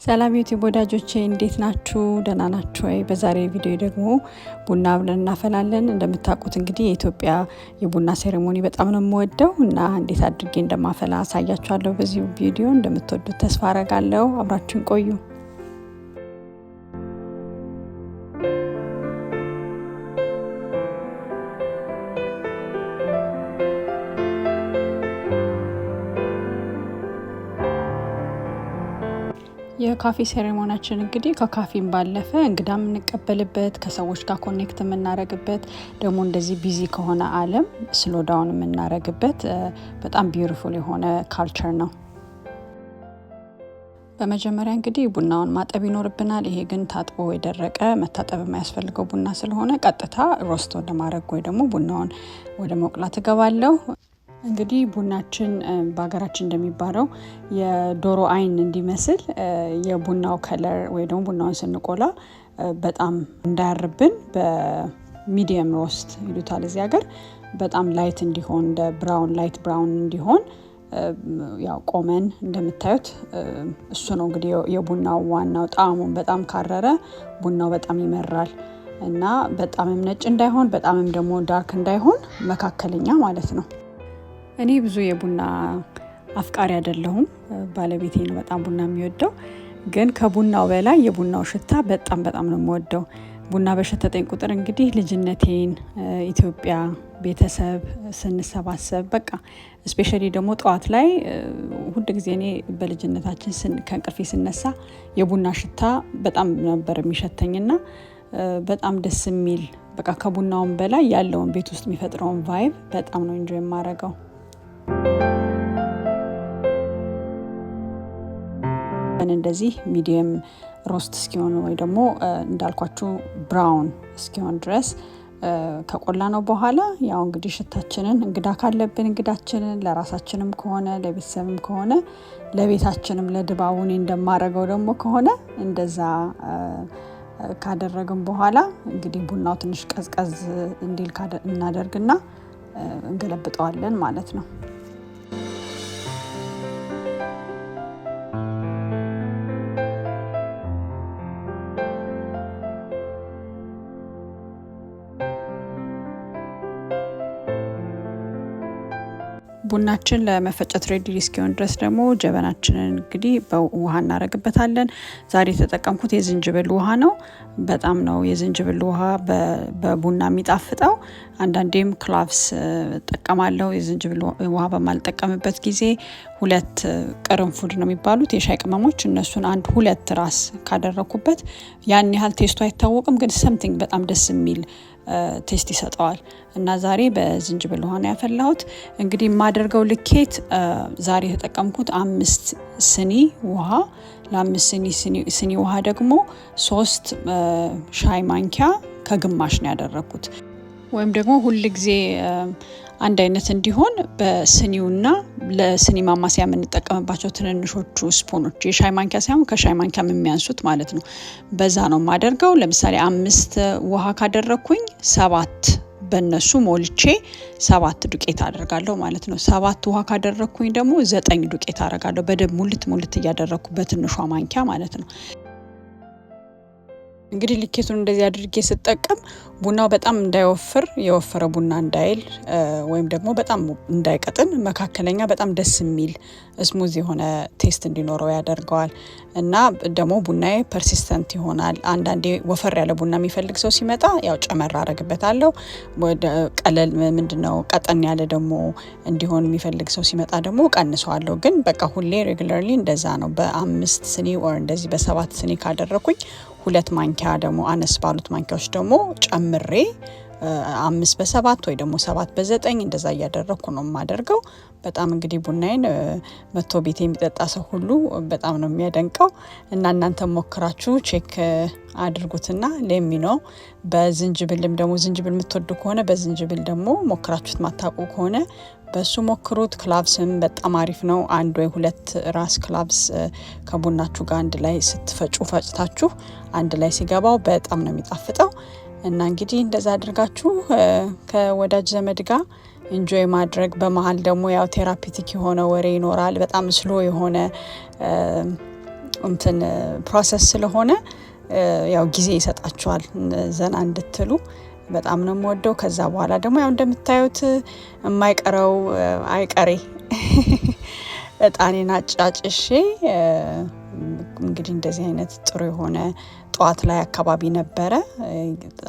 ሰላም ዩቲዩብ ወዳጆቼ እንዴት ናችሁ? ደህና ናችሁ ወይ? በዛሬ ቪዲዮ ደግሞ ቡና አብረን እናፈላለን። እንደምታውቁት እንግዲህ የኢትዮጵያ የቡና ሴሬሞኒ በጣም ነው የምወደው እና እንዴት አድርጌ እንደማፈላ አሳያችኋለሁ በዚህ ቪዲዮ። እንደምትወዱት ተስፋ አረጋለሁ። አብራችሁን ቆዩ። የካፌ ሴሬሞናችን እንግዲህ ከካፌም ባለፈ እንግዳ የምንቀበልበት ከሰዎች ጋር ኮኔክት የምናረግበት ደግሞ እንደዚህ ቢዚ ከሆነ ዓለም ስሎ ዳውን የምናረግበት በጣም ቢዩቲፉል የሆነ ካልቸር ነው። በመጀመሪያ እንግዲህ ቡናውን ማጠብ ይኖርብናል። ይሄ ግን ታጥቦ የደረቀ መታጠብ የማያስፈልገው ቡና ስለሆነ ቀጥታ ሮስት ወደ ማድረግ ወይ ደግሞ ቡናውን ወደ መቁላት እገባለሁ። እንግዲህ ቡናችን በሀገራችን እንደሚባለው የዶሮ አይን እንዲመስል የቡናው ከለር ወይ ደግሞ ቡናውን ስንቆላ በጣም እንዳያርብን በሚዲየም ሮስት ይሉታል እዚህ ሀገር፣ በጣም ላይት እንዲሆን እንደ ብራውን ላይት ብራውን እንዲሆን ያው ቆመን እንደምታዩት እሱ ነው እንግዲህ የቡናው ዋናው። ጣዕሙን በጣም ካረረ ቡናው በጣም ይመራል እና በጣምም ነጭ እንዳይሆን በጣምም ደግሞ ዳርክ እንዳይሆን መካከለኛ ማለት ነው። እኔ ብዙ የቡና አፍቃሪ አይደለሁም። ባለቤቴ ነው በጣም ቡና የሚወደው። ግን ከቡናው በላይ የቡናው ሽታ በጣም ነው የምወደው። ቡና በሸተተኝ ቁጥር እንግዲህ ልጅነቴን፣ ኢትዮጵያ፣ ቤተሰብ ስንሰባሰብ በቃ ስፔሻሊ ደግሞ ጠዋት ላይ ሁል ጊዜ እኔ በልጅነታችን ከእንቅልፌ ስነሳ የቡና ሽታ በጣም ነበር የሚሸተኝና በጣም ደስ የሚል በቃ ከቡናውም በላይ ያለውን ቤት ውስጥ የሚፈጥረውን ቫይብ በጣም ነው ኢንጆይ የማረገው። እንደዚህ ሚዲየም ሮስት እስኪሆን ወይ ደግሞ እንዳልኳችሁ ብራውን እስኪሆን ድረስ ከቆላ ነው በኋላ ያው እንግዲህ ሽታችንን እንግዳ ካለብን እንግዳችንን፣ ለራሳችንም ከሆነ ለቤተሰብም ከሆነ ለቤታችንም ለድባቡን እንደማረገው ደግሞ ከሆነ እንደዛ ካደረግን በኋላ እንግዲህ ቡናው ትንሽ ቀዝቀዝ እንዲል እናደርግና እንገለብጠዋለን ማለት ነው። ቡናችን ለመፈጨት ሬዲ እስኪሆን ድረስ ደግሞ ጀበናችንን እንግዲህ በውሃ እናረግበታለን። ዛሬ የተጠቀምኩት የዝንጅብል ውሃ ነው። በጣም ነው የዝንጅብል ውሃ በቡና የሚጣፍጠው። አንዳንዴም ክላቭስ እጠቀማለሁ። የዝንጅብል ውሃ በማልጠቀምበት ጊዜ 2 ቅርንፉድ ነው የሚባሉት የሻይ ቅመሞች፣ እነሱን 1-2 ራስ ካደረኩበት ያን ያህል ቴስቱ አይታወቅም፣ ግን ሰምቲንግ በጣም ደስ የሚል ቴስት ይሰጠዋል እና ዛሬ በዝንጅብል ውሃ ነው ያፈላሁት። እንግዲህ የማደርገው ልኬት ዛሬ የተጠቀምኩት 5 ስኒ ውሃ፣ ለ5 ስኒ ውሃ ደግሞ 3 ሻይ ማንኪያ ከግማሽ ነው ያደረኩት። ወይም ደግሞ ሁል ጊዜ አንድ አይነት እንዲሆን በስኒውና ለስኒ ማማሲያ የምንጠቀምባቸው ትንንሾቹ ስፑኖች የሻይ ማንኪያ ሳይሆን ከሻይ ማንኪያ የሚያንሱት ማለት ነው፣ በዛ ነው የማደርገው። ለምሳሌ 5 ውሃ ካደረኩኝ 7 በእነሱ ሞልቼ 7 ዱቄት አደርጋለሁ ማለት ነው። 7 ውሃ ካደረኩኝ ደግሞ 9 ዱቄት አደርጋለሁ። በደንብ ሙልት እያደረኩ በትንሿ ማንኪያ ማለት ነው። እንግዲህ ልኬቱን እንደዚህ አድርጌ ስጠቀም ቡናው በጣም እንዳይወፍር፣ የወፈረ ቡና እንዳይል ወይም ደግሞ በጣም እንዳይቀጥን፣ መካከለኛ በጣም ደስ የሚል ስሙዝ የሆነ ቴስት እንዲኖረው ያደርገዋል እና ደግሞ ቡናዬ ፐርሲስተንት ይሆናል። አንዳንዴ ወፈር ያለ ቡና የሚፈልግ ሰው ሲመጣ ያው ጨመር አረግበታለሁ። ወደ ቀለል ቀጠን ያለ ደግሞ እንዲሆን የሚፈልግ ሰው ሲመጣ ደግሞ ቀንሰዋለሁ። ግን በቃ ሁሌ ሬጉላርሊ እንደዛ ነው። በ5 ስኒ or እንደዚህ በ7 ስኒ ካደረኩኝ 2 ማንኪያ ደግሞ አነስ ባሉት ማንኪያዎች ደግሞ ጨምሬ 5 በ7 ወይ ደግሞ 7 በ9 እንደዛ እያደረኩ ነው የማደርገው። በጣም እንግዲህ ቡናዬን መቶ ቤት የሚጠጣ ሰው ሁሉ በጣም ነው የሚያደንቀው እና እናንተ ሞክራችሁ ቼክ አድርጉትና ለሚኖ በዝንጅብልም ደግሞ ዝንጅብል የምትወዱ ከሆነ በዝንጅብል ደግሞ ሞክራችሁት ማታውቁ ከሆነ በሱ ሞክሩት። ክላቭስም በጣም አሪፍ ነው። 1 ወይ 2 ራስ ክላቭስ ከቡናችሁ ጋር አንድ ላይ ፈጭታችሁ አንድ ላይ ሲገባው በጣም ነው የሚጣፍጠው እና እንግዲህ እንደዛ አድርጋችሁ ከወዳጅ ዘመድ ጋር ኢንጆይ ማድረግ። በመሃል ደግሞ ያው ቴራፒቲክ የሆነ ወሬ ይኖራል። በጣም ስሎ የሆነ እንትን ፕሮሰስ ስለሆነ ያው ጊዜ ይሰጣችኋል ዘና እንድትሉ። በጣም ነው የምወደው። ከዛ በኋላ ደግሞ ያው እንደምታዩት የማይቀረው አይቀሬ እጣኔን አጫጭሼ እንግዲህ እንደዚህ አይነት ጥሩ የሆነ ጠዋት ላይ አካባቢ ነበረ።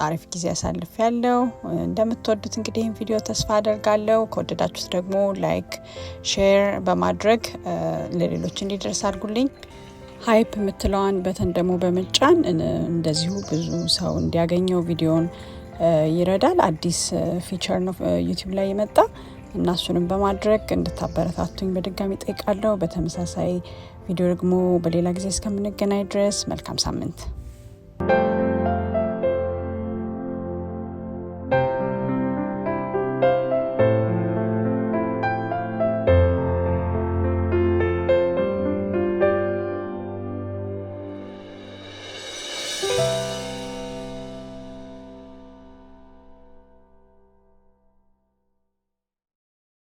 አሪፍ ጊዜ አሳልፍ ያለው። እንደምትወዱት እንግዲህ ይህን ቪዲዮ ተስፋ አደርጋለሁ። ከወደዳችሁት ደግሞ ላይክ፣ ሼር በማድረግ ለሌሎች እንዲደርስ አድርጉልኝ። ሃይፕ የምትለዋን በተን ደግሞ በመጫን እንደዚሁ ብዙ ሰው እንዲያገኘው ቪዲዮን ይረዳል። አዲስ ፊቸር ነው ዩቲዩብ ላይ የመጣ እና እሱንም በማድረግ እንድታበረታቱኝ በድጋሚ ጠይቃለሁ። በተመሳሳይ ቪዲዮ ደግሞ በሌላ ጊዜ እስከምንገናኝ ድረስ መልካም ሳምንት።